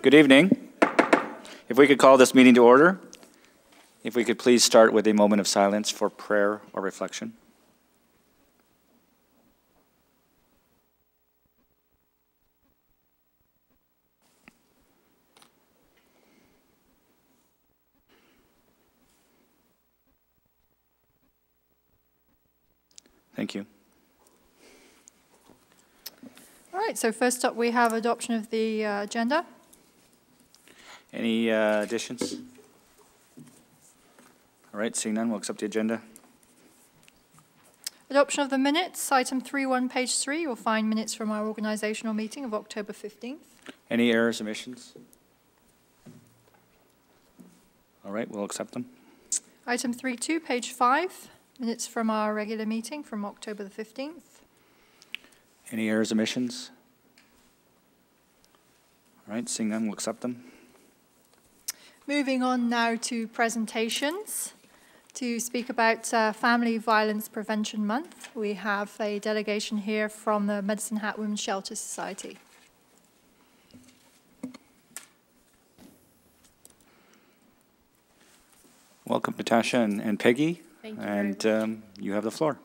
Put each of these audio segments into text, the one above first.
Good evening. If we could call this meeting to order, if we could please start with a moment of silence for prayer or reflection. Thank you. All right, so first up we have adoption of the agenda. Any additions? All right, seeing none, we'll accept the agenda. Adoption of the minutes, item 3.1, page 3. You'll find minutes from our organizational meeting of October 15th. Any errors, omissions? All right, we'll accept them. Item 3.2, page 5. Minutes from our regular meeting from October the 15th. Any errors, omissions? All right, seeing none, we'll accept them. Moving on now to presentations. To speak about Family Violence Prevention Month, we have a delegation here from the Medicine Hat Women's Shelter Society. Welcome, Natasha and Peggy. Thank you and very much. You have the floor.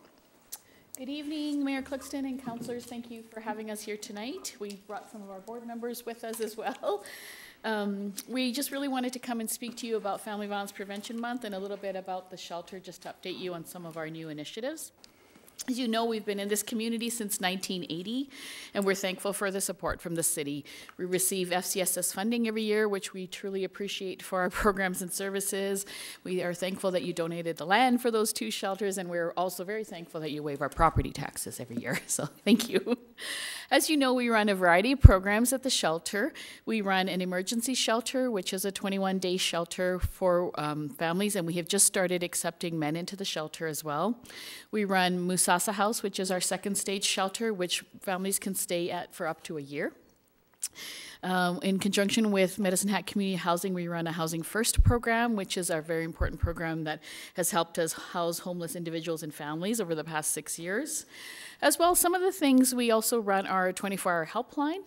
Good evening, Mayor Cluxton and councillors. Thank you for having us here tonight. We brought some of our board members with us as well. We just really wanted to come and speak to you about Family Violence Prevention Month and a little bit about the shelter, just to update you on some of our new initiatives. As you know, we've been in this community since 1980, and we're thankful for the support from the city. We receive FCSS funding every year, which we truly appreciate for our programs and services. We are thankful that you donated the land for those 2 shelters, and we're also very thankful that you waive our property taxes every year, so thank you. As you know, we run a variety of programs at the shelter. We run an emergency shelter, which is a 21-day shelter for families, and we have just started accepting men into the shelter as well. We run Musasa House, which is our 2nd stage shelter, which families can stay at for up to a year. In conjunction with Medicine Hat Community Housing, we run a Housing First program, which is our very important program that has helped us house homeless individuals and families over the past 6 years. As well, some of the things we also run our 24-hour helpline.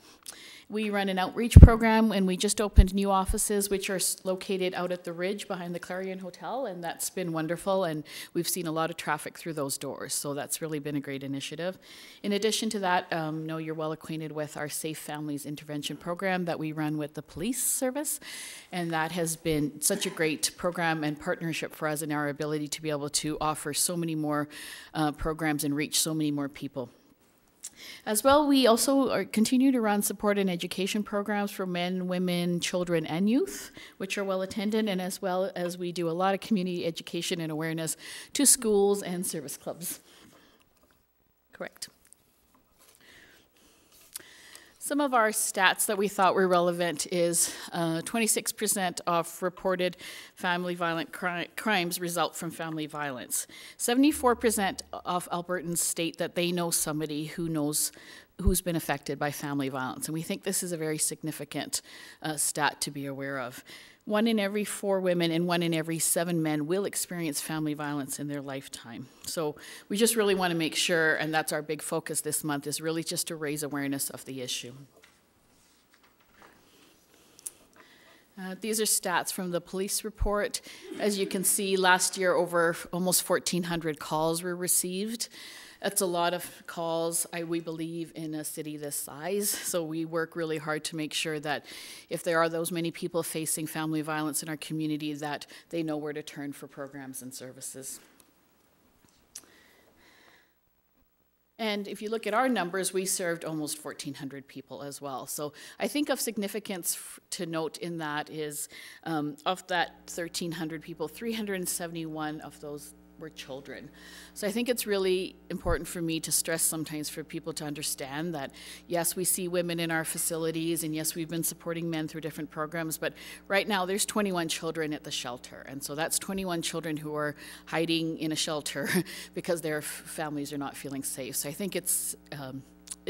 We run an outreach program, and we just opened new offices, which are located out at the Ridge behind the Clarion Hotel, and that's been wonderful, and we've seen a lot of traffic through those doors, so that's really been a great initiative. In addition to that, know you're well acquainted with our Safe Families Intervention program that we run with the police service, and that has been such a great program and partnership for us in our ability to be able to offer so many more programs and reach so many more people. As well, we also continue to run support and education programs for men, women, children, and youth, which are well attended, and as well as we do a lot of community education and awareness to schools and service clubs. Correct. Some of our stats that we thought were relevant is 26% of reported family violent crimes result from family violence. 74% of Albertans state that they know somebody who's been affected by family violence, and we think this is a very significant stat to be aware of. 1 in every 4 women and 1 in every 7 men will experience family violence in their lifetime. So we just really want to make sure, and that's our big focus this month, is really just to raise awareness of the issue. These are stats from the police report. As you can see, last year over almost 1,400 calls were received. That's a lot of calls, we believe, in a city this size. So we work really hard to make sure that if there are those many people facing family violence in our community, that they know where to turn for programs and services. And if you look at our numbers, we served almost 1,400 people as well. So I think of significance to note in that is, of that 1,300 people, 371 of those were children. So I think it's really important for me to stress sometimes for people to understand that, yes, we see women in our facilities, and yes, we've been supporting men through different programs, but right now there's 21 children at the shelter. And so that's 21 children who are hiding in a shelter because their families are not feeling safe. So I think it's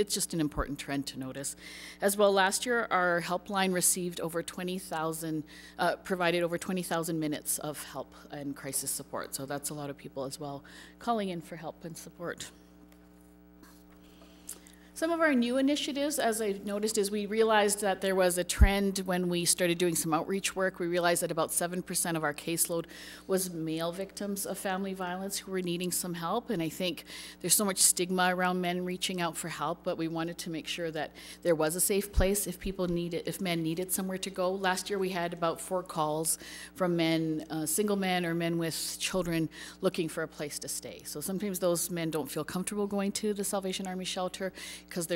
just an important trend to notice. As well, last year, our helpline received over 20,000, provided over 20,000 minutes of help and crisis support. So that's a lot of people as well calling in for help and support. Some of our new initiatives, as I noticed, is we realized that there was a trend when we started doing some outreach work. We realized that about 7% of our caseload was male victims of family violence who were needing some help. And I think there's so much stigma around men reaching out for help, but we wanted to make sure that there was a safe place if men needed somewhere to go. Last year we had about 4 calls from men, single men or men with children looking for a place to stay. So sometimes those men don't feel comfortable going to the Salvation Army shelter because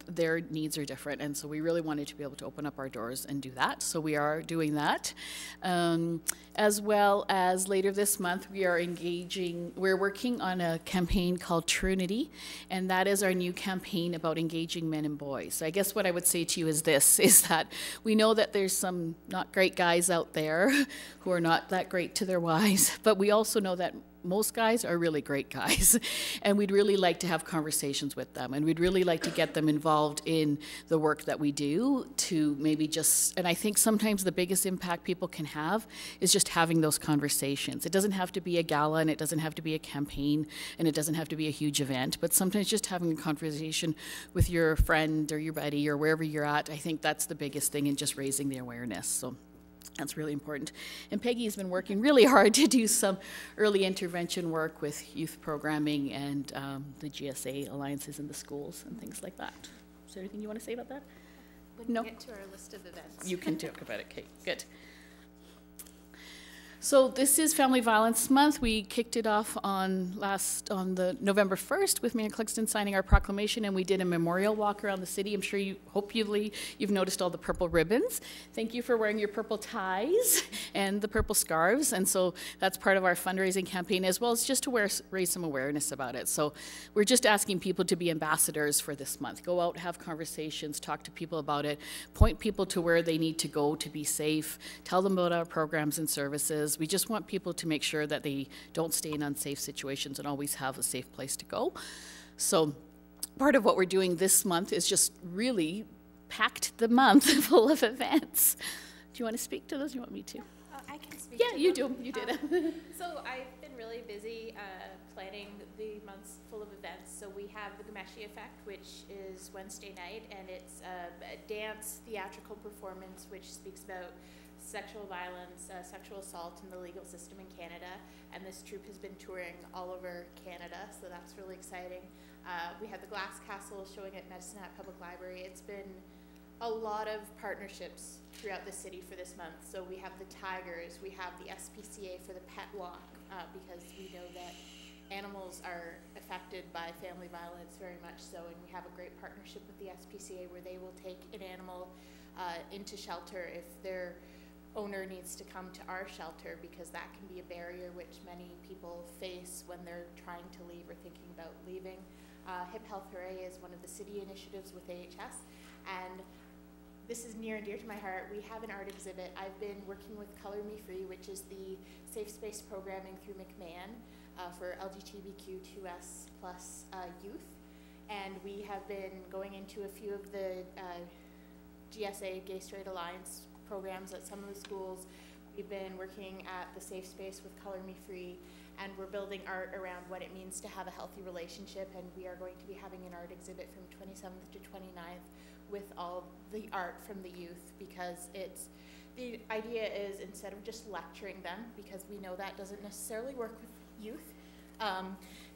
their needs are different, and so we really wanted to be able to open up our doors and do that. So we are doing that, as well as later this month we're working on a campaign called Trinity, and that is our new campaign about engaging men and boys. So I guess what I would say to you is this, is that we know that there's some not great guys out there who are not that great to their wives, but we also know that most guys are really great guys, and we'd really like to have conversations with them, and we'd really like to get them involved in the work that we do to maybe and I think sometimes the biggest impact people can have is just having those conversations. It doesn't have to be a gala, and it doesn't have to be a campaign, and it doesn't have to be a huge event, but sometimes just having a conversation with your friend or your buddy or wherever you're at, I think that's the biggest thing in just raising the awareness. So that's really important. And Peggy's been working really hard to do some early intervention work with youth programming and the GSA alliances in the schools and things like that. Is there anything you want to say about that? No. Get to our list of events. You can talk about it, Kate. Good. So this is Family Violence Month. We kicked it off on the November 1st with Mayor Cluxton signing our proclamation, and we did a memorial walk around the city. I'm sure you've noticed all the purple ribbons. Thank you for wearing your purple ties and the purple scarves. And so that's part of our fundraising campaign, as well as just to raise some awareness about it. So we're just asking people to be ambassadors for this month. Go out, have conversations, talk to people about it, point people to where they need to go to be safe, tell them about our programs and services. We just want people to make sure that they don't stay in unsafe situations and always have a safe place to go. So part of what we're doing this month is just really packed the month full of events. Do you want to speak to those? Do you want me to? I can speak Yeah, to you them. do. You did. So I've been really busy planning the months full of events. So we have the Gameshi Effect, which is Wednesday night, and it's a dance theatrical performance which speaks about sexual violence, sexual assault in the legal system in Canada, and this troupe has been touring all over Canada, so that's really exciting. We have the Glass Castle showing at Medicine Hat Public Library. It's been a lot of partnerships throughout the city for this month. So we have the Tigers, we have the SPCA for the Pet Walk, because we know that animals are affected by family violence very much so, and we have a great partnership with the SPCA where they will take an animal into shelter if their owner needs to come to our shelter, because that can be a barrier which many people face when they're trying to leave or thinking about leaving. Hip Health Hooray is one of the city initiatives with AHS, and this is near and dear to my heart. We have an art exhibit. I've been working with Color Me Free, which is the safe space programming through McMahon for LGBTQ2S+ youth, and we have been going into a few of the GSA, Gay Straight Alliance programs at some of the schools. We've been working at the Safe Space with Color Me Free, and we're building art around what it means to have a healthy relationship, and we are going to be having an art exhibit from 27th to 29th with all the art from the youth, because the idea is, instead of just lecturing them, because we know that doesn't necessarily work with youth,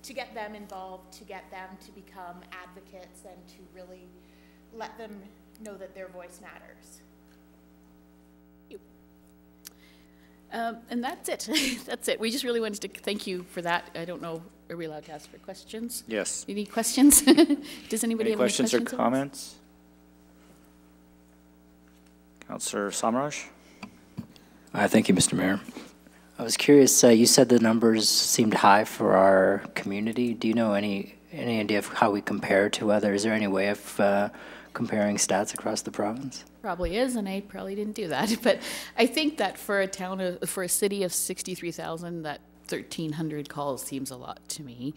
to get them involved, to get them to become advocates, and to really let them know that their voice matters. And that's it. That's it. We just really wanted to thank you for that. I don't know, are we allowed to ask for questions? Yes. Any questions? Does anybody Any have questions any or questions? comments? Councillor Samraj? Thank you, Mr. Mayor. I was curious, you said the numbers seemed high for our community. Do you know any idea of how we compare to others? Is there any way of comparing stats across the province? Probably is, and I probably didn't do that. But I think that for a city of 63,000, that 1,300 calls seems a lot to me.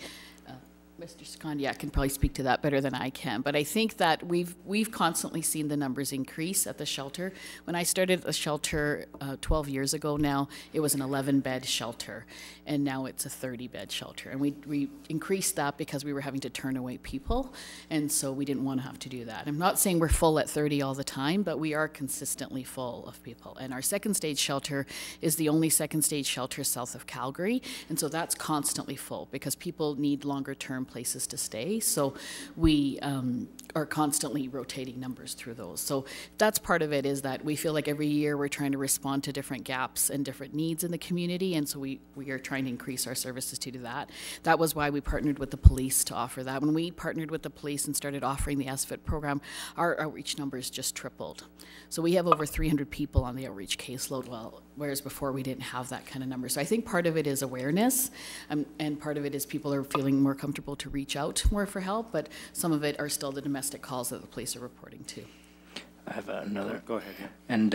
Mr. Secondiak can probably speak to that better than I can, but I think that we've constantly seen the numbers increase at the shelter. When I started at the shelter 12 years ago now, it was an 11-bed shelter, and now it's a 30-bed shelter. And we increased that because we were having to turn away people, and so we didn't want to have to do that. I'm not saying we're full at 30 all the time, but we are consistently full of people. And our second stage shelter is the only second stage shelter south of Calgary, and so that's constantly full because people need longer term places to stay. So we are constantly rotating numbers through those. So that's part of it, is that we feel like every year we're trying to respond to different gaps and different needs in the community, and so we are trying to increase our services to do that. That was why we partnered with the police to offer that. When we partnered with the police and started offering the SFIT program, our outreach numbers just tripled. So we have over 300 people on the outreach caseload, whereas before we didn't have that kind of number. So I think part of it is awareness, and part of it is people are feeling more comfortable to reach out more for help, but some of it are still the domestic calls that the police are reporting to. I have another. Go ahead. Yeah. And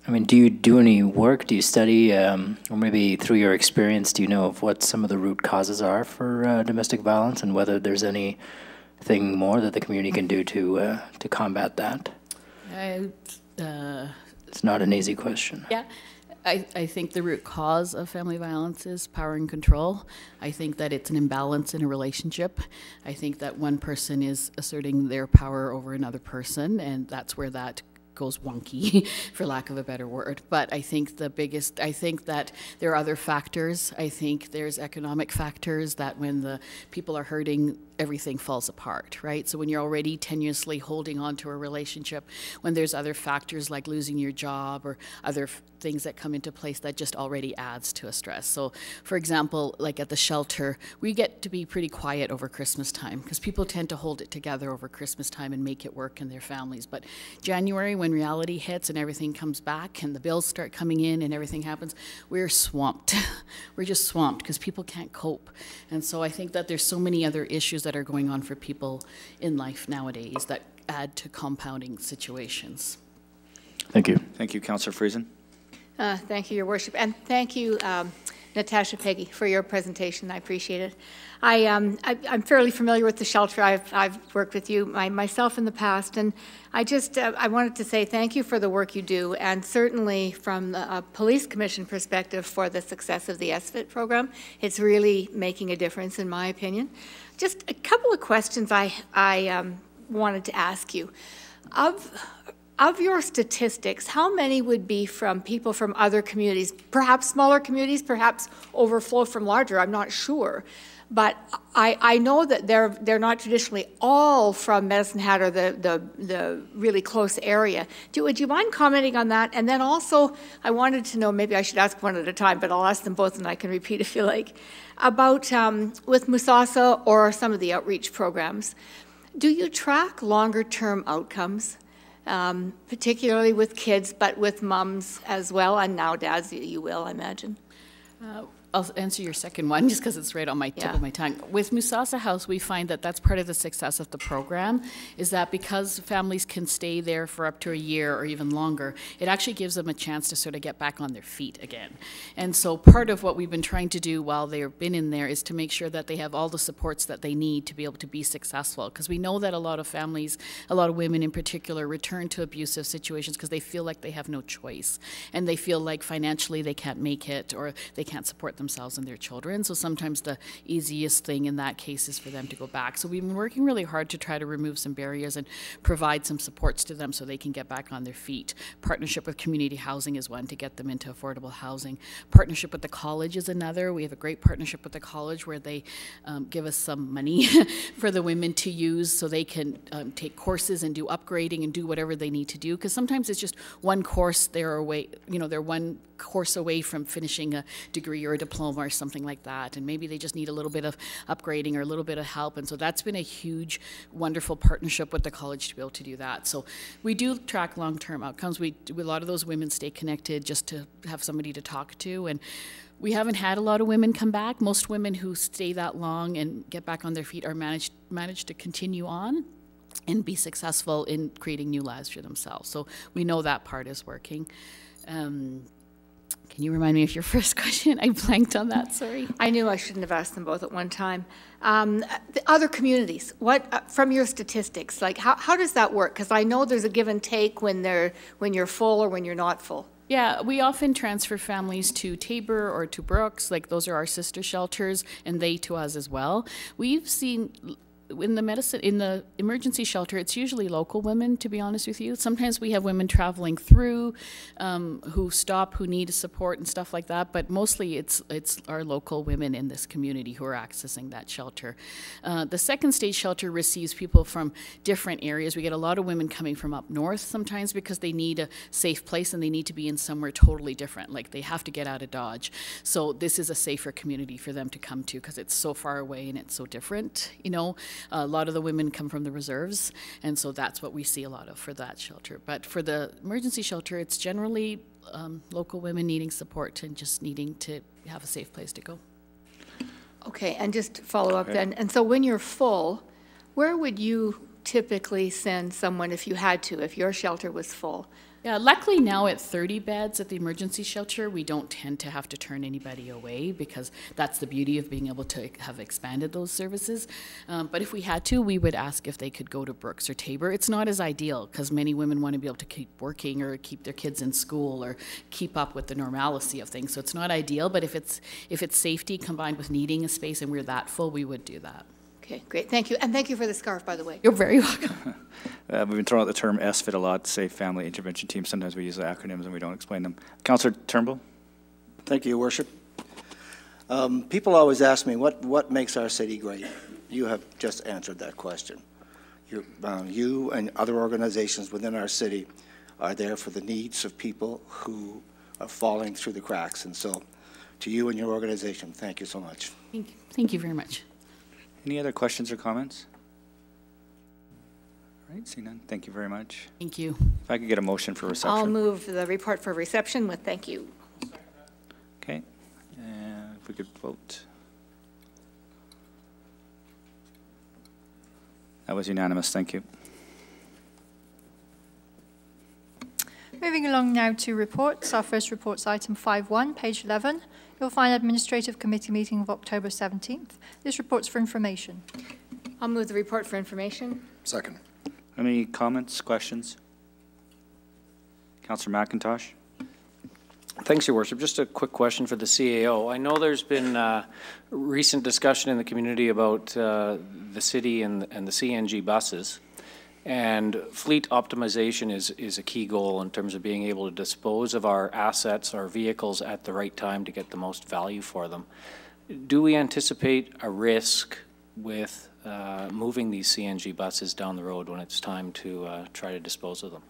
I mean, do you do any work? Do you study, or maybe through your experience, do you know of what some of the root causes are for domestic violence, and whether there's anything more that the community can do to combat that? It's not an easy question. Yeah. I think the root cause of family violence is power and control. I think that it's an imbalance in a relationship. I think that one person is asserting their power over another person, and that's where that goes wonky, for lack of a better word. But I think I think that there are other factors. I think there's economic factors, that when the people are hurting, everything falls apart, right? So when you're already tenuously holding on to a relationship, when there's other factors like losing your job or other things that come into place, that just already adds to a stress. So for example, like at the shelter, we get to be pretty quiet over Christmas time because people tend to hold it together over Christmas time and make it work in their families. But January, when reality hits and everything comes back and the bills start coming in and everything happens, we're swamped. We're just swamped because people can't cope. And so I think that there's so many other issues that are going on for people in life nowadays that add to compounding situations. Thank you. Thank you, Councillor Friesen. Thank you, Your Worship, and thank you, Natasha Peggy, for your presentation. I appreciate it. I'm fairly familiar with the shelter. I've worked with you myself in the past, and I wanted to say thank you for the work you do, and certainly from a police commission perspective for the success of the SFIT program. It's really making a difference, in my opinion. Just a couple of questions I wanted to ask you. Of your statistics, how many would be from people from other communities, perhaps smaller communities, perhaps overflow from larger? I'm not sure. But I know that they're not traditionally all from Medicine Hat or the really close area. Would you mind commenting on that? And then also, I wanted to know, maybe I should ask one at a time, but I'll ask them both and I can repeat if you like, about with Musasa or some of the outreach programs, do you track longer-term outcomes? Particularly with kids, but with mums as well, and now dads, you will, I imagine. I'll answer your second one just because it's right on my tip of my tongue. With Musasa House, we find that that's part of the success of the program, is that because families can stay there for up to a year or even longer, it actually gives them a chance to sort of get back on their feet again. And so part of what we've been trying to do while they've been in there is to make sure that they have all the supports that they need to be able to be successful. Because we know that a lot of families, a lot of women in particular, return to abusive situations because they feel like they have no choice. And they feel like financially they can't make it or they can't support themselves and their children. So sometimes the easiest thing in that case is for them to go back. So we've been working really hard to try to remove some barriers and provide some supports to them so they can get back on their feet. Partnership with community housing is one to get them into affordable housing. Partnership with the college is another. We have a great partnership with the college where they give us some money for the women to use so they can take courses and do upgrading and do whatever they need to do. Because sometimes it's just one course they're away, they're one course away from finishing a degree or a diploma or something like that, and maybe they just need a little bit of upgrading or a little bit of help. And so that's been a huge, wonderful partnership with the college to be able to do that. So we do track long-term outcomes. A lot of those women stay connected just to have somebody to talk to, and we haven't had a lot of women come back. Most women who stay that long and get back on their feet are managed to continue on and be successful in creating new lives for themselves. So we know that part is working. Can you remind me of your first question? I blanked on that, sorry. I knew I shouldn't have asked them both at one time. The other communities, what, from your statistics, like how does that work? Because I know there's a give and take when you're full or when you're not full. Yeah, we often transfer families to Tabor or to Brooks, like those are our sister shelters, and they to us as well. We've seen in the emergency shelter, it's usually local women, to be honest with you. Sometimes we have women traveling through who stop, who need support and stuff like that, but mostly it's our local women in this community who are accessing that shelter. The second stage shelter receives people from different areas. We get a lot of women coming from up north sometimes because they need a safe place and they need to be in somewhere totally different, like they have to get out of Dodge. So this is a safer community for them to come to because it's so far away and it's so different, you know. A lot of the women come from the reserves, and so that's what we see a lot of for that shelter. But for the emergency shelter, it's generally local women needing support and just needing to have a safe place to go. Okay, and just to follow up then, and so when you're full, where would you typically send someone if you had to, if your shelter was full? Yeah, luckily now at 30 beds at the emergency shelter, we don't tend to have to turn anybody away because that's the beauty of being able to have expanded those services. But if we had to, we would ask if they could go to Brooks or Tabor. It's not as ideal because many women want to be able to keep working or keep their kids in school or keep up with the normalcy of things. So it's not ideal, but if it's safety combined with needing a space and we're that full, we would do that. Okay, great, thank you. And thank you for the scarf, by the way. You're very welcome. We've been throwing out the term SFIT a lot, Safe Family Intervention Team. Sometimes we use the acronyms and we don't explain them. Councillor Turnbull? Thank you, Your Worship. People always ask me, what makes our city great? You have just answered that question. You and other organizations within our city are there for the needs of people who are falling through the cracks. And so, to you and your organization, thank you so much. Thank you very much. Any other questions or comments? All right, see none. Thank you very much. Thank you. If I could get a motion for reception. I'll move the report for reception with thank you. Okay. If we could vote. That was unanimous. Thank you. Moving along now to reports. Our first report's item 5.1, page 11. You'll find Administrative Committee meeting of October 17th. This report's for information. I'll move the report for information. Second. Any comments, questions? Councillor McIntosh? Thanks, Your Worship. Just a quick question for the CAO. I know there's been recent discussion in the community about the city and the CNG buses. And fleet optimization is a key goal in terms of being able to dispose of our assets, our vehicles at the right time to get the most value for them. Do we anticipate a risk with moving these CNG buses down the road when it's time to try to dispose of them?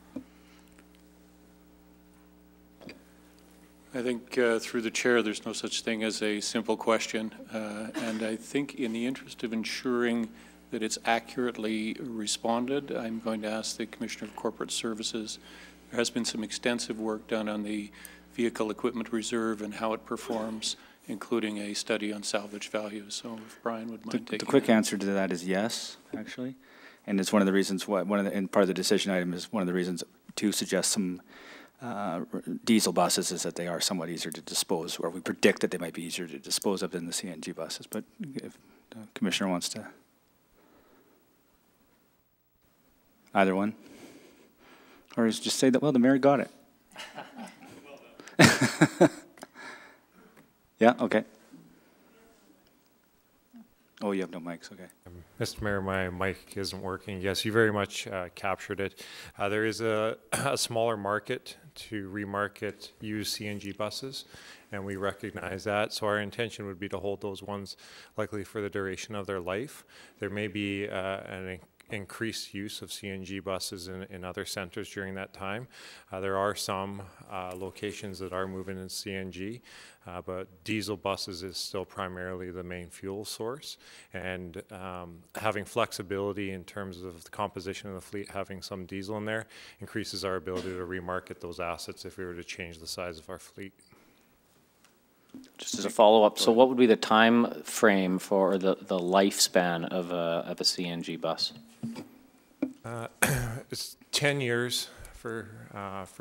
I think through the chair, there's no such thing as a simple question. And I think in the interest of ensuring that it's accurately responded, I'm going to ask the Commissioner of Corporate Services. There has been some extensive work done on the vehicle equipment reserve and how it performs, including a study on salvage value. So if Brian would mind taking the quick that. answer to that is yes, actually. And it's one of the reasons why, and part of the decision item is one of the reasons to suggest some diesel buses is that they are somewhat easier to dispose, or we predict that they might be easier to dispose of than the CNG buses. But if the Commissioner wants to. Either one. Or just say that, well, the mayor got it. Yeah, okay. Oh, you have no mics, okay. Mr. Mayor, my mic isn't working. Yes, you very much captured it. There is a smaller market to remarket used CNG buses, and we recognize that. So our intention would be to hold those ones likely for the duration of their life. There may be an increased use of CNG buses in other centers during that time. There are some locations that are moving in CNG, but diesel buses is still primarily the main fuel source. And having flexibility in terms of the composition of the fleet, having some diesel in there, increases our ability to remarket those assets if we were to change the size of our fleet. Just as a follow-up, so what would be the time frame for the lifespan of a CNG bus? It's 10 years for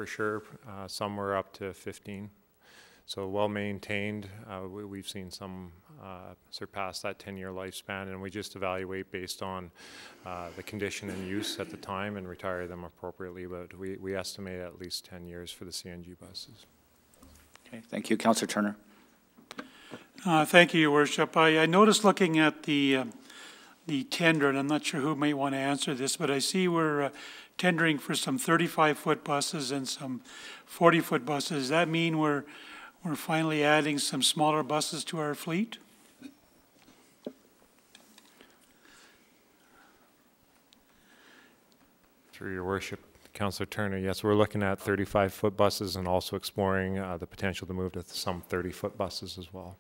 sure, somewhere up to 15. So well-maintained. We've seen some surpass that 10-year lifespan, and we just evaluate based on the condition and use at the time and retire them appropriately, but we estimate at least 10 years for the CNG buses. Okay, thank you. Councillor Turner. Thank you, Your Worship. I noticed looking at the tender, and I'm not sure who may want to answer this, but I see we're tendering for some 35-foot buses and some 40-foot buses. Does that mean we're finally adding some smaller buses to our fleet? Through Your Worship, Councillor Turner, yes, we're looking at 35-foot buses and also exploring the potential to move to some 30-foot buses as well.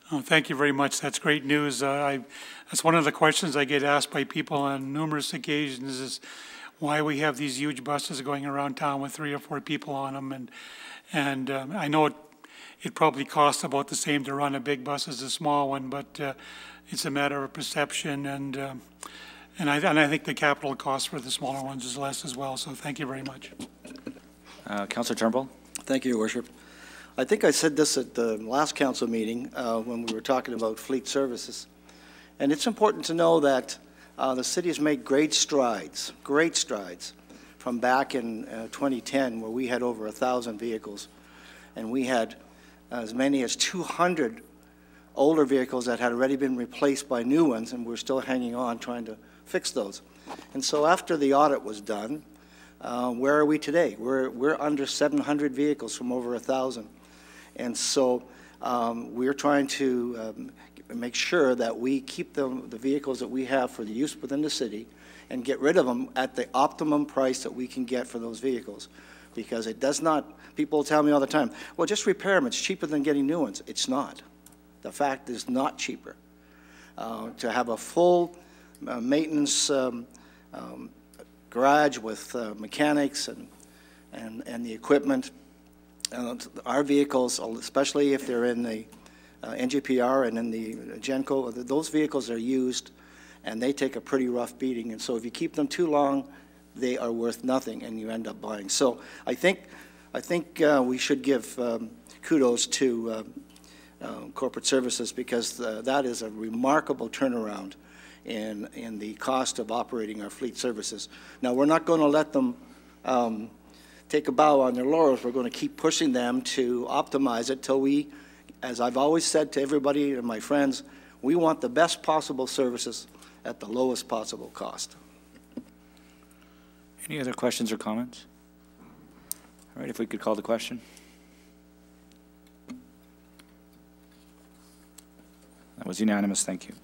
Oh, thank you very much. That's great news. That's one of the questions I get asked by people on numerous occasions is why we have these huge buses going around town with 3 or 4 people on them. And I know it probably costs about the same to run a big bus as a small one, but it's a matter of perception. And I think the capital cost for the smaller ones is less as well. So thank you very much. Councillor Turnbull. Thank you, Your Worship. I think I said this at the last council meeting when we were talking about fleet services. And it's important to know that the city has made great strides from back in 2010 where we had over 1,000 vehicles. And we had as many as 200 older vehicles that had already been replaced by new ones, and we're still hanging on trying to fix those. And so after the audit was done, where are we today? We're under 700 vehicles from over 1,000. And so we're trying to make sure that we keep the vehicles that we have for the use within the city and get rid of them at the optimum price that we can get for those vehicles. Because it does not, people tell me all the time, well, just repair them, it's cheaper than getting new ones. It's not. The fact is not cheaper. To have a full maintenance garage with mechanics and the equipment, our vehicles, especially if they're in the NGPR and in the GENCO, those vehicles are used and they take a pretty rough beating. And so if you keep them too long, they are worth nothing and you end up buying. So I think we should give kudos to corporate services because that is a remarkable turnaround in the cost of operating our fleet services. Now, we're not going to let them take a bow on their laurels. We're going to keep pushing them to optimize it till we, as I've always said to everybody and my friends, we want the best possible services at the lowest possible cost. Any other questions or comments? All right, if we could call the question. That was unanimous. Thank you.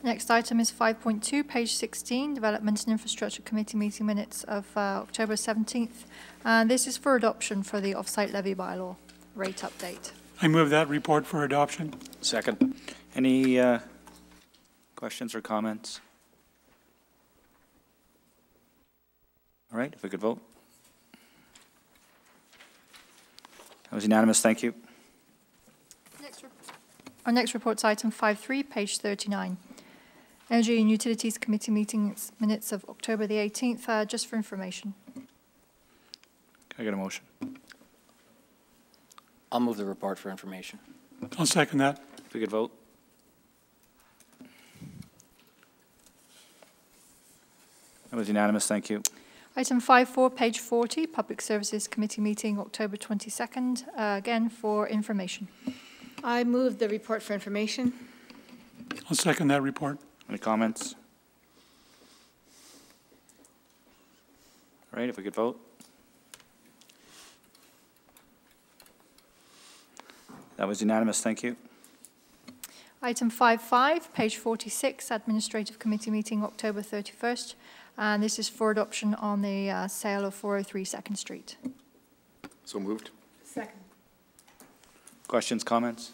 Next item is 5.2, page 16, Development and Infrastructure Committee meeting minutes of October 17th. And this is for adoption for the off-site levy bylaw rate update. I move that report for adoption. Second. Any questions or comments? All right, if we could vote. That was unanimous. Thank you. Our next report's item 5.3, page 39. Energy and Utilities Committee meetings minutes of October the 18th, just for information. Can I get a motion? I'll move the report for information. I'll second that. If we could vote. That was unanimous. Thank you. Item 5.4, page 40, Public Services Committee meeting October 22nd, again for information. I move the report for information. I'll second that report. Any comments? All right, if we could vote. That was unanimous. Thank you. Item 5.5, page 46, Administrative Committee meeting October 31st. And this is for adoption on the sale of 403 2nd Street. So moved. Second. Questions, comments?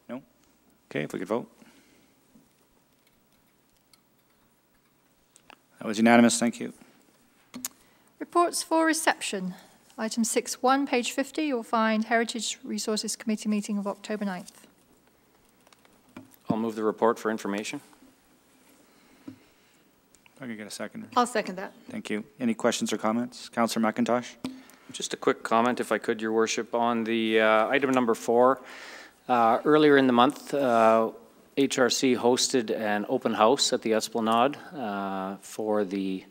No? Okay, if we could vote. That was unanimous. Thank you. Reports for reception. Item 6.1, page 50, you'll find Heritage Resources Committee meeting of October 9th. I'll move the report for information. I can get a second. I'll second that. Thank you. Any questions or comments? Councillor McIntosh? Just a quick comment, if I could, Your Worship, on the item number 4. Earlier in the month, HRC hosted an open house at the Esplanade for the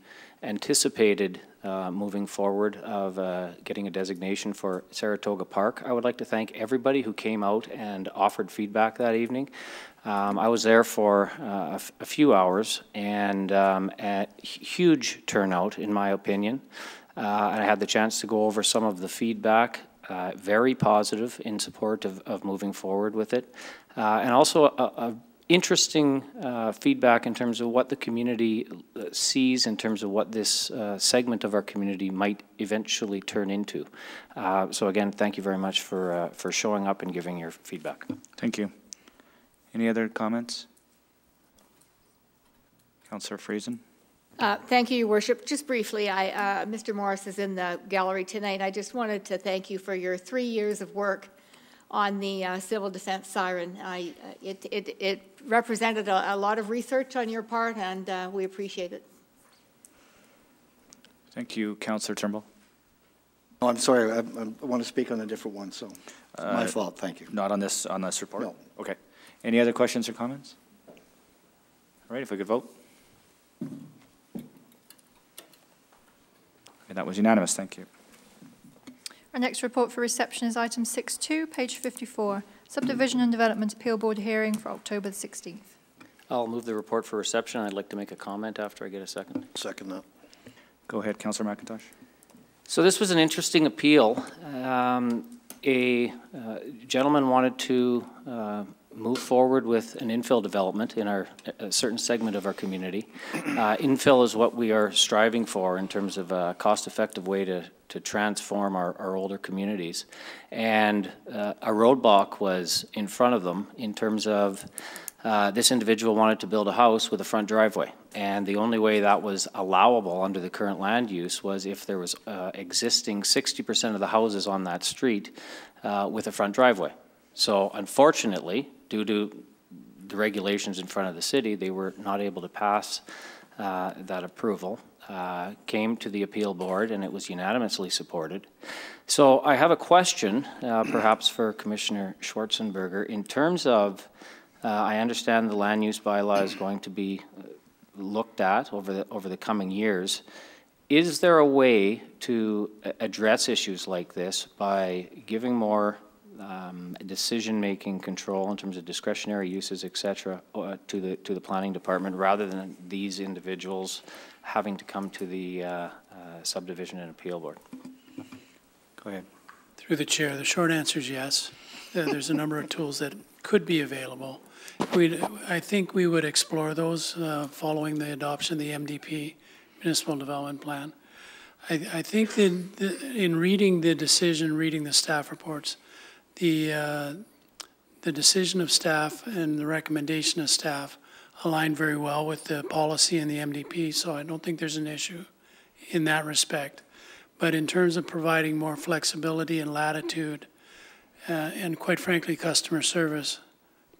anticipated moving forward of getting a designation for Saratoga Park. I would like to thank everybody who came out and offered feedback that evening. I was there for a few hours, and a huge turnout, in my opinion. And I had the chance to go over some of the feedback, very positive in support of moving forward with it. And also a interesting feedback in terms of what the community sees in terms of what this segment of our community might eventually turn into. So again, thank you very much for showing up and giving your feedback. Thank you. Any other comments? Councillor Friesen? Thank you, Your Worship. Just briefly, Mr. Morris is in the gallery tonight. I just wanted to thank you for your 3 years of work on the civil defense siren. It represented a lot of research on your part, and we appreciate it. Thank you. Councillor Turnbull? Oh, I'm sorry. I want to speak on a different one, so it's my fault. Thank you. Not on this report? No. Okay. Any other questions or comments? All right, if we could vote. Okay, that was unanimous. Thank you. Our next report for reception is item 6.2, page 54, Subdivision and Development Appeal Board hearing for October the 16th. I'll move the report for reception. I'd like to make a comment after I get a second. Second that. Go ahead, Councillor McIntosh. So this was an interesting appeal. A gentleman wanted to move forward with an infill development in a certain segment of our community. Infill is what we are striving for in terms of a cost-effective way to transform our older communities. And a roadblock was in front of them in terms of this individual wanted to build a house with a front driveway. And the only way that was allowable under the current land use was if there was existing 60% of the houses on that street with a front driveway. So unfortunately, due to the regulations in front of the city, they were not able to pass that approval. Came to the appeal board and it was unanimously supported. So I have a question, perhaps for Commissioner Schwarzenberger, in terms of, I understand the land use bylaw is going to be looked at over the coming years. Is there a way to address issues like this by giving more decision-making control in terms of discretionary uses, et cetera, to the planning department, rather than these individuals having to come to the subdivision and appeal board? Go ahead. Through the chair, the short answer is yes. There's a number of tools that could be available. I think we would explore those following the adoption of the MDP, Municipal Development Plan. I think that in reading the decision, reading the staff reports, the decision of staff and the recommendation of staff align very well with the policy and the MDP, so I don't think there's an issue in that respect. But in terms of providing more flexibility and latitude, and quite frankly, customer service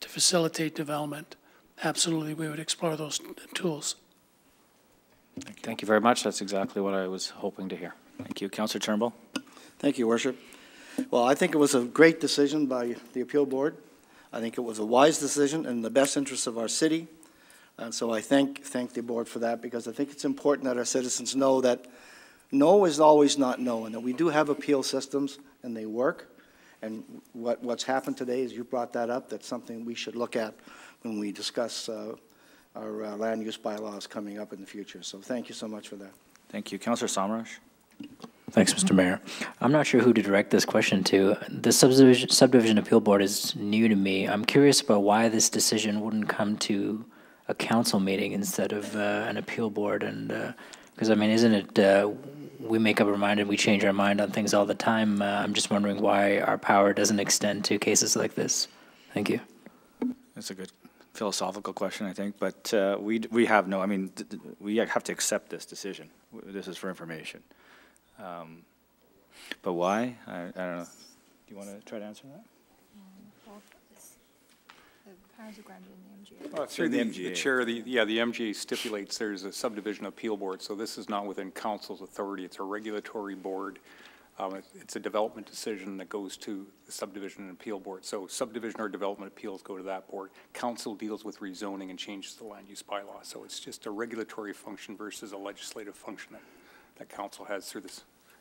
to facilitate development, absolutely we would explore those tools. Thank you very much. That's exactly what I was hoping to hear. Thank you. Councillor Turnbull? Thank you, Worship. Well, I think it was a great decision by the appeal board. I think it was a wise decision in the best interest of our city. And so I thank the board for that, because I think it's important that our citizens know that no is always not no, and that we do have appeal systems and they work. And what's happened today is you brought that up. That's something we should look at when we discuss our land use bylaws coming up in the future. So thank you so much for that. Thank you. Councillor Somrush? Thanks, Mr. Mayor. I'm not sure who to direct this question to. The subdivision appeal board is new to me. I'm curious about why this decision wouldn't come to a council meeting instead of an appeal board. And because, I mean, isn't it we make up our mind and we change our mind on things all the time? I'm just wondering why our power doesn't extend to cases like this. Thank you. That's a good philosophical question, I think, but we have no, I mean, we have to accept this decision. This is for information. But why? I don't know. Do you want to try to answer that? powers of granted in the MGA. Through the chair, the MGA stipulates there's a subdivision appeal board, so this is not within council's authority. It's a regulatory board. It's a development decision that goes to the subdivision and appeal board. So subdivision or development appeals go to that board. Council deals with rezoning and changes the land use bylaw. So it's just a regulatory function versus a legislative function that council has through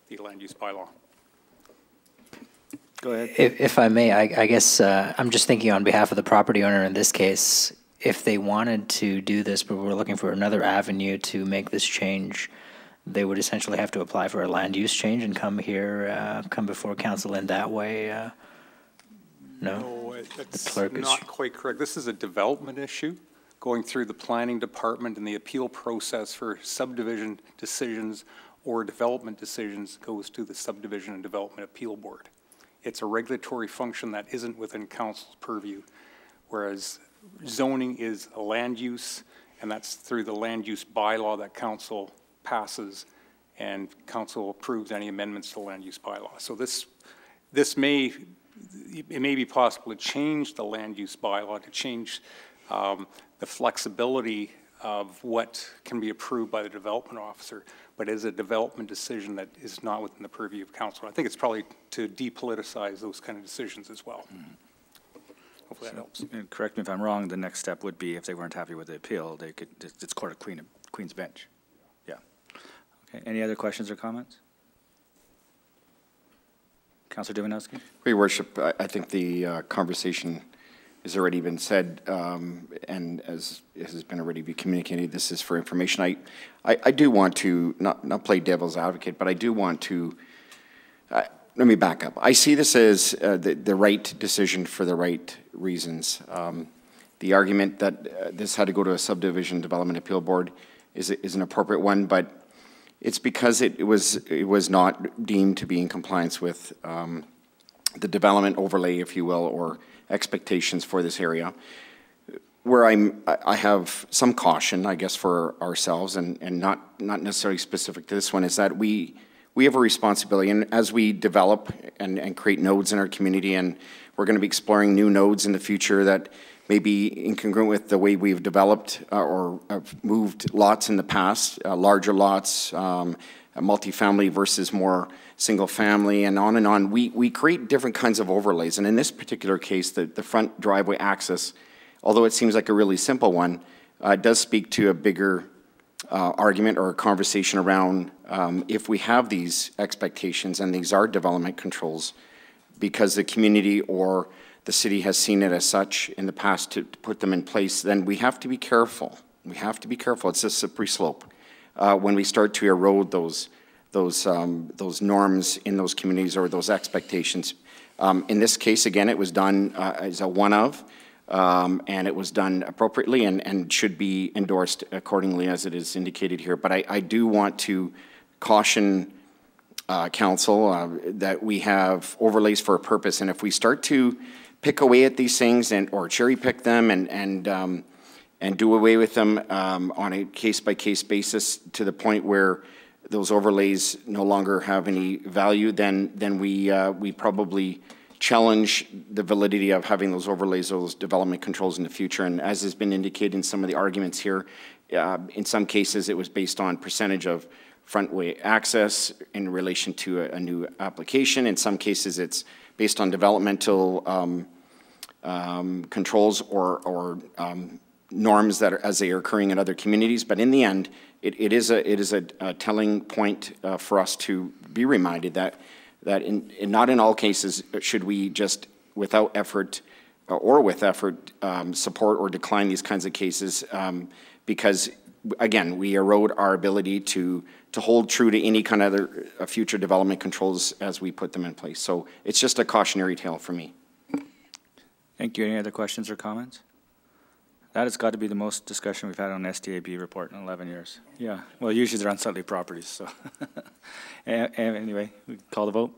the land use bylaw. Go ahead. If I may, I guess I'm just thinking on behalf of the property owner in this case, if they wanted to do this, but we're looking for another avenue to make this change, they would essentially have to apply for a land use change and come here, come before council in that way. No, that's not quite correct. This is a development issue going through the planning department, and the appeal process for subdivision decisions or development decisions goes to the subdivision and development appeal board. It's a regulatory function that isn't within council's purview, whereas zoning is a land use, and that's through the land use bylaw that council passes, and council approves any amendments to the land use bylaw. So it may be possible to change the land use bylaw, to change the flexibility of what can be approved by the development officer, but as a development decision that is not within the purview of council. I think it's probably to depoliticize those kind of decisions as well. Hopefully that helps. And correct me if I'm wrong, the next step would be if they weren't happy with the appeal, they could, it's court of Queen's Bench. Yeah. Okay, any other questions or comments? Councillor Divinowski? Your Worship, I think the conversation has already been said, and as it has been already been communicated, this is for information. I do want to, not play devil's advocate, but I do want to, let me back up. I see this as the right decision for the right reasons. The argument that this had to go to a subdivision development appeal board is an appropriate one, but it's because it was not deemed to be in compliance with the development overlay, if you will, or expectations for this area. Where I have some caution, I guess, for ourselves, and not necessarily specific to this one, is that we have a responsibility, and as we develop and create nodes in our community, and we're going to be exploring new nodes in the future that may be incongruent with the way we've developed or moved lots in the past, larger lots, multifamily versus more single family, and on. We create different kinds of overlays, and in this particular case, the front driveway access, although it seems like a really simple one, does speak to a bigger argument or a conversation around if we have these expectations and these are development controls because the community or the city has seen it as such in the past to put them in place, then we have to be careful. We have to be careful. It's a slippery slope when we start to erode those norms in those communities or those expectations. In this case, again, it was done as a one-of, and it was done appropriately and should be endorsed accordingly as it is indicated here. But I do want to caution council that we have overlays for a purpose, and if we start to pick away at these things or cherry pick them and do away with them on a case-by-case basis to the point where those overlays no longer have any value, then we probably challenge the validity of having those overlays, those development controls in the future. And as has been indicated in some of the arguments here, in some cases it was based on percentage of frontway access in relation to a new application. In some cases it's based on developmental controls or norms that are, as they are occurring in other communities. But in the end, it is a telling point for us to be reminded that not in all cases should we just without effort or with effort support or decline these kinds of cases because again we erode our ability to hold true to any kind of other future development controls as we put them in place. So it's just a cautionary tale for me. Thank you. Any other questions or comments? That has got to be the most discussion we've had on SDAB report in 11 years. Yeah, well, usually they're unsightly properties, so. Anyway, we call the vote.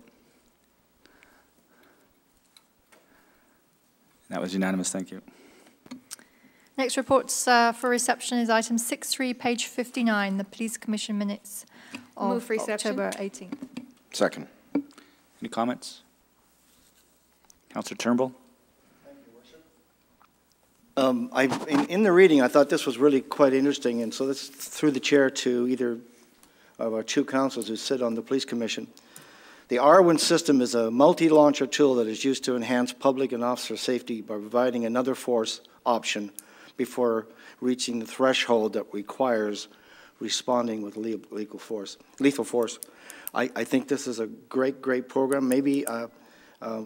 That was unanimous, thank you. Next reports for reception is item 6.3, page 59, the Police Commission minutes of October 18th. Second. Any comments? Councillor Turnbull? In the reading, I thought this was really quite interesting, and so this through the chair to either of our two councils who sit on the police commission. The RWIN system is a multi-launcher tool that is used to enhance public and officer safety by providing another force option before reaching the threshold that requires responding with lethal force. I think this is a great program. Maybe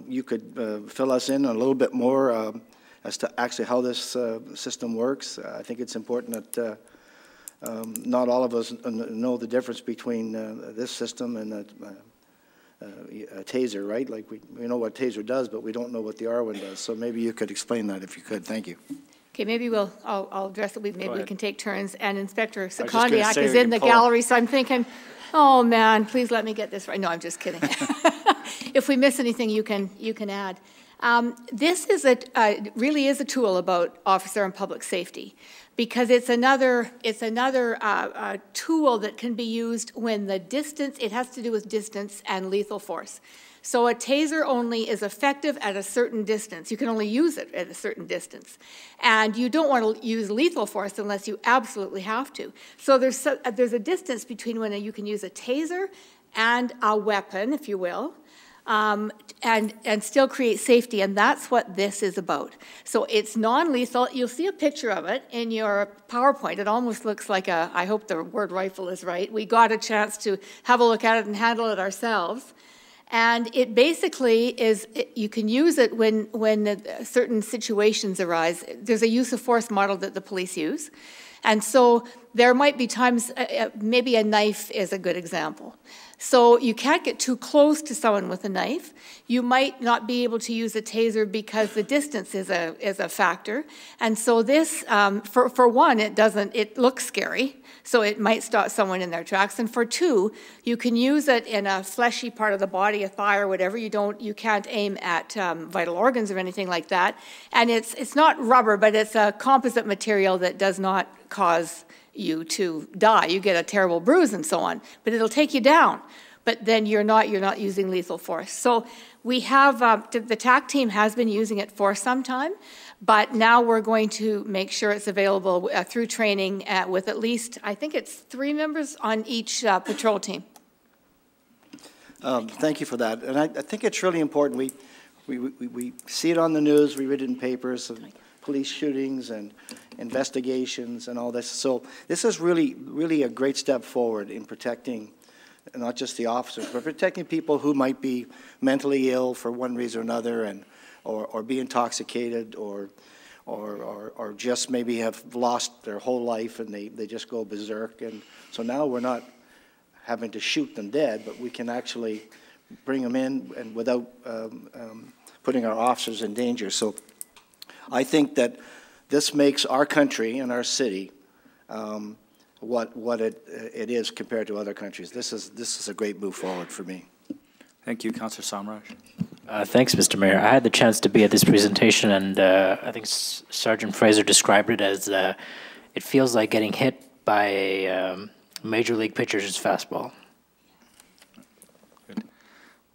you could fill us in a little bit more as to actually how this system works. I think it's important that not all of us know the difference between this system and a taser, right? Like we know what taser does, but we don't know what the RWIN does. So maybe you could explain that if you could. Thank you. Okay, maybe I'll address it. Maybe we can take turns. And Inspector Secondiak is in the gallery, so I'm thinking, oh man, please let me get this right. No, I'm just kidding. If we miss anything, you can add. This is really is a tool about officer and public safety, because it's another tool that can be used when the distance, it has to do with distance and lethal force. So a taser only is effective at a certain distance. You can only use it at a certain distance. And you don't want to use lethal force unless you absolutely have to. So there's a distance between when you can use a taser and a weapon, if you will, and still create safety, and that's what this is about. So it's non-lethal. You'll see a picture of it in your PowerPoint. It almost looks like I hope the word rifle is right. We got a chance to have a look at it and handle it ourselves. And it basically is, you can use it when certain situations arise. There's a use of force model that the police use. And so there might be times, maybe a knife is a good example. So you can't get too close to someone with a knife. You might not be able to use a taser because the distance is a factor. And so this, for one, it looks scary. So it might stop someone in their tracks. And for two, you can use it in a fleshy part of the body, a thigh or whatever. You can't aim at vital organs or anything like that. And it's not rubber, but it's a composite material that does not cause you to die. You get a terrible bruise and so on, but it'll take you down. But then you're not using lethal force. So we have, the TAC team has been using it for some time, but now we're going to make sure it's available through training with at least, I think it's 3 members on each patrol team. Thank you for that. And I think it's really important. We see it on the news, we read it in papers, of police shootings and investigations and all this. So this is really a great step forward in protecting not just the officers, but protecting people who might be mentally ill for one reason or another, or be intoxicated, or just maybe have lost their whole life and they just go berserk. And so now we're not having to shoot them dead, but we can actually bring them in and without putting our officers in danger. So I think that this makes our country and our city what it is compared to other countries. This is a great move forward for me. Thank you, Councillor Samraj. Thanks, Mr. Mayor. I had the chance to be at this presentation, and I think Sergeant Fraser described it as it feels like getting hit by a major league pitcher's fastball. Good.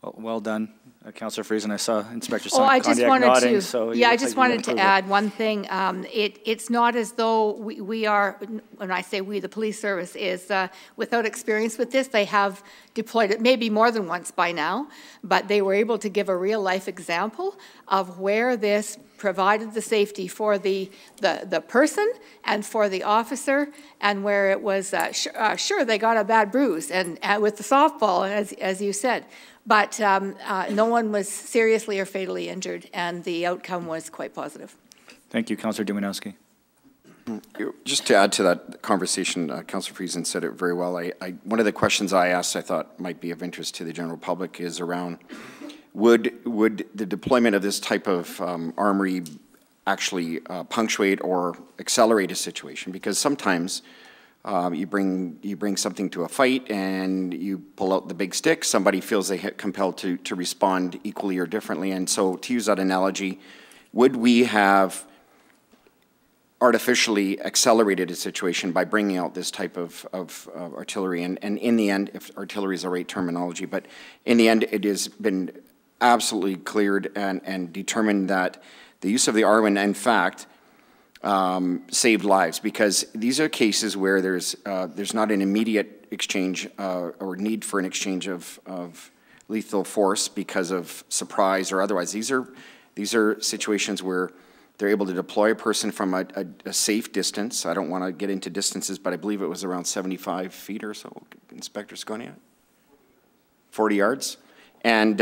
Well done, Councillor Friesen. I saw Inspector I just wanted nodding, to, so I just wanted to add one thing. It's not as though we are, when I say we, the police service is without experience with this. They have deployed it maybe more than once by now, but they were able to give a real life example of where this provided the safety for the person and for the officer, and where it was sure they got a bad bruise and with the softball, as you said. But no one was seriously or fatally injured, and the outcome was quite positive. Thank you, Councillor Dominowski. Just to add to that conversation, Councillor Friesen said it very well. One of the questions I asked I thought might be of interest to the general public is around would the deployment of this type of armory actually punctuate or accelerate a situation? Because sometimes you bring something to a fight and you pull out the big stick, somebody feels they get compelled to respond equally or differently. And so to use that analogy, would we have artificially accelerated a situation by bringing out this type of artillery? And in the end, if artillery is the right terminology, but in the end it has been absolutely cleared and determined that the use of the RWIN, in fact, saved lives, because these are cases where there's not an immediate exchange or need for an exchange of lethal force because of surprise or otherwise. These are situations where they're able to deploy a person from a safe distance. I don't want to get into distances, but I believe it was around 75 feet or so, Inspector Sconia? 40 yards. And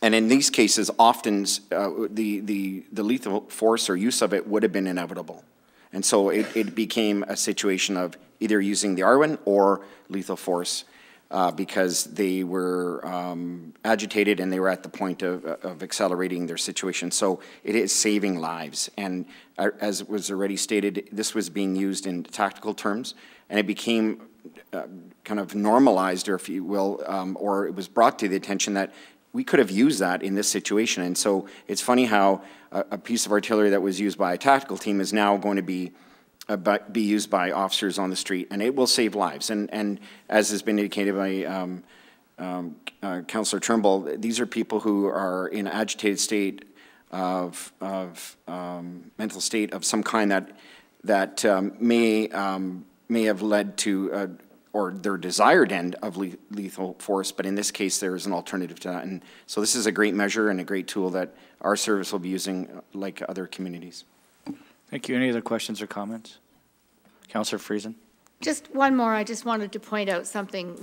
in these cases, often the lethal force or use of it would have been inevitable. And so it became a situation of either using the RWIN or lethal force because they were agitated and they were at the point of accelerating their situation. So it is saving lives. And as was already stated, this was being used in tactical terms, and it became kind of normalized, or if you will, or it was brought to the attention that we could have used that in this situation. And so it's funny how a piece of artillery that was used by a tactical team is now going to be used by officers on the street, and it will save lives. And as has been indicated by Councillor Turnbull, these are people who are in an agitated state of mental state of some kind that may have led to or their desired end of lethal force, but in this case there is an alternative to that. And so this is a great measure and a great tool that our service will be using like other communities. Thank you. Any other questions or comments? Councillor Friesen? Just one more. I just wanted to point out something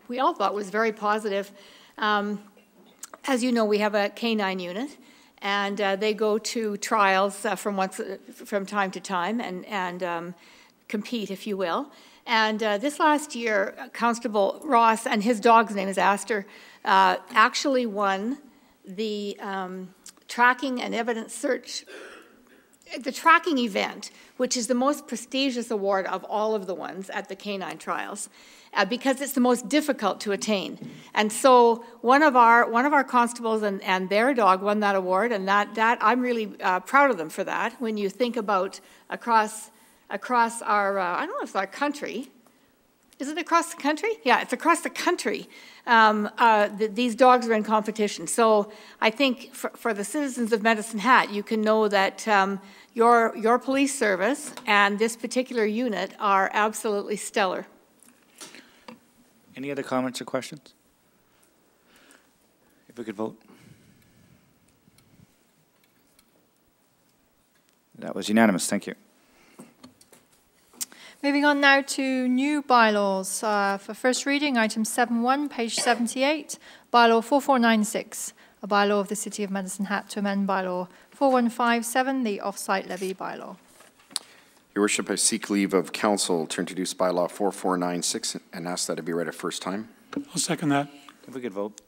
we all thought was very positive. As you know, we have a K-9 unit, and they go to trials from time to time and compete, if you will. And this last year, Constable Ross, and his dog's name is Aster, actually won the tracking and evidence search, the tracking event, which is the most prestigious award of all of the ones at the K-9 trials, because it's the most difficult to attain. And so one of our constables and their dog won that award, and that I'm really proud of them for that. When you think about across our, I don't know if it's our country. Is it across the country? Yeah, it's across the country. These dogs are in competition. So I think for the citizens of Medicine Hat, you can know that your police service and this particular unit are absolutely stellar. Any other comments or questions? If we could vote. That was unanimous. Thank you. Moving on now to new bylaws. For first reading, item 7.1, page 78, bylaw 4496, a bylaw of the City of Medicine Hat to amend bylaw 4157, the off-site levy bylaw. Your Worship, I seek leave of council to introduce bylaw 4496 and ask that it be read a first time. I'll second that. If we could vote.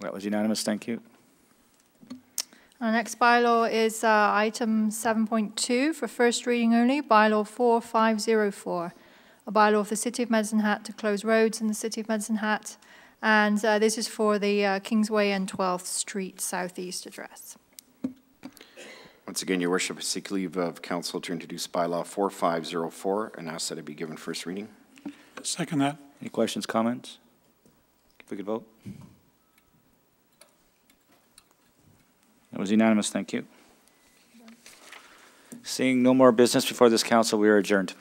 That was unanimous. Thank you. Our next bylaw is item 7.2 for first reading only, bylaw 4504, a bylaw of the City of Medicine Hat to close roads in the City of Medicine Hat, and this is for the Kingsway and 12th Street Southeast address. Once again, Your Worship, I seek leave of council to introduce bylaw 4504 and ask that it be given first reading. Second that. Any questions, comments? If we could vote. That was unanimous. Thank you. Seeing no more business before this council, we are adjourned.